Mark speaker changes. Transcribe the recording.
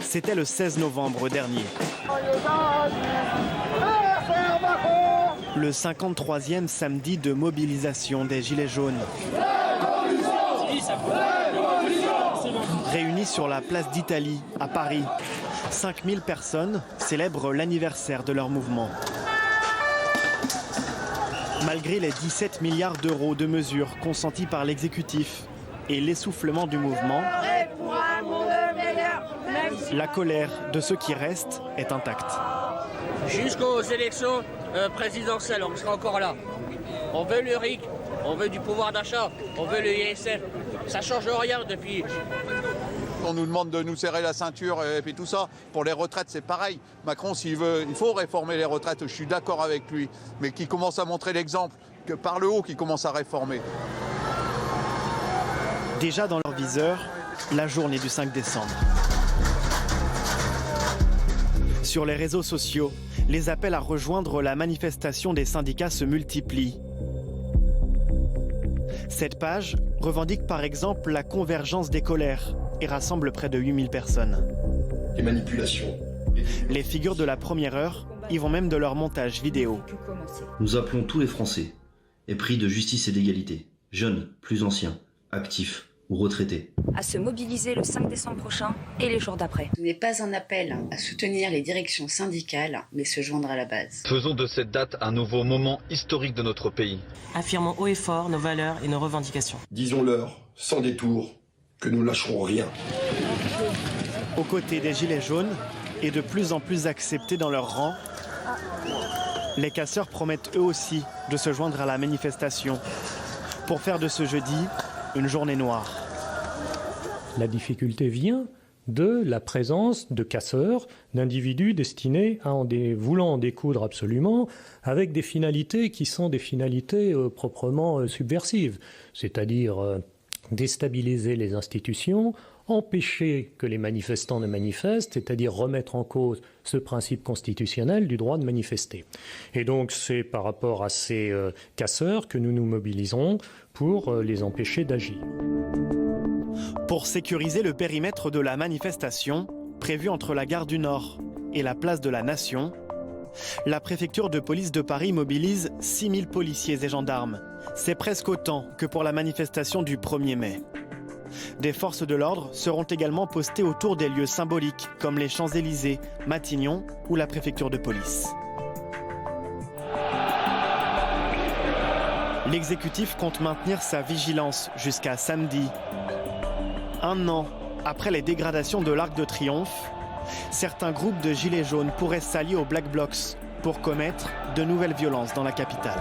Speaker 1: C'était le 16 novembre dernier. Le 53e samedi de mobilisation des Gilets jaunes. Réunis sur la place d'Italie, à Paris, 5000 personnes célèbrent l'anniversaire de leur mouvement. Malgré les 17 milliards d'euros de mesures consenties par l'exécutif et l'essoufflement du mouvement, la colère de ceux qui restent est intacte.
Speaker 2: Jusqu'aux élections présidentielles, on sera encore là. On veut le RIC, on veut du pouvoir d'achat, on veut le ISF. Ça ne change rien depuis.
Speaker 3: On nous demande de nous serrer la ceinture et puis tout ça. Pour les retraites, c'est pareil. Macron, s'il veut, il faut réformer les retraites. Je suis d'accord avec lui. Mais qui commence à montrer l'exemple, que par le haut, qui commence à réformer.
Speaker 1: Déjà dans leur viseur, la journée du 5 décembre. Sur les réseaux sociaux, les appels à rejoindre la manifestation des syndicats se multiplient. Cette page revendique par exemple la convergence des colères et rassemble près de 8000 personnes.
Speaker 4: Les manipulations.
Speaker 1: Les figures de la première heure y vont même de leur montage vidéo.
Speaker 5: Nous appelons tous les Français, épris de justice et d'égalité, jeunes, plus anciens, actifs ou retraités,
Speaker 6: à se mobiliser le 5 décembre prochain et les jours d'après.
Speaker 7: Ce n'est pas un appel à soutenir les directions syndicales, mais se joindre à la base.
Speaker 8: Faisons de cette date un nouveau moment historique de notre pays.
Speaker 9: Affirmons haut et fort nos valeurs et nos revendications.
Speaker 4: Disons-leur, sans détour, que nous lâcherons rien.
Speaker 1: Aux côtés des Gilets jaunes, et de plus en plus acceptés dans leur rang, les casseurs promettent eux aussi de se joindre à la manifestation pour faire de ce jeudi une journée noire.
Speaker 10: La difficulté vient de la présence de casseurs, d'individus destinés à voulant en découdre absolument avec des finalités qui sont des finalités proprement subversives, c'est-à-dire déstabiliser les institutions, empêcher que les manifestants ne manifestent, c'est-à-dire remettre en cause ce principe constitutionnel du droit de manifester. Et donc c'est par rapport à ces casseurs que nous nous mobiliserons pour les empêcher d'agir.
Speaker 1: Pour sécuriser le périmètre de la manifestation, prévu entre la gare du Nord et la place de la Nation, la préfecture de police de Paris mobilise 6000 policiers et gendarmes. C'est presque autant que pour la manifestation du 1er mai. Des forces de l'ordre seront également postées autour des lieux symboliques comme les Champs-Élysées, Matignon ou la préfecture de police. L'exécutif compte maintenir sa vigilance jusqu'à samedi. Un an après les dégradations de l'Arc de Triomphe, certains groupes de Gilets jaunes pourraient s'allier aux Black Blocs pour commettre de nouvelles violences dans la capitale.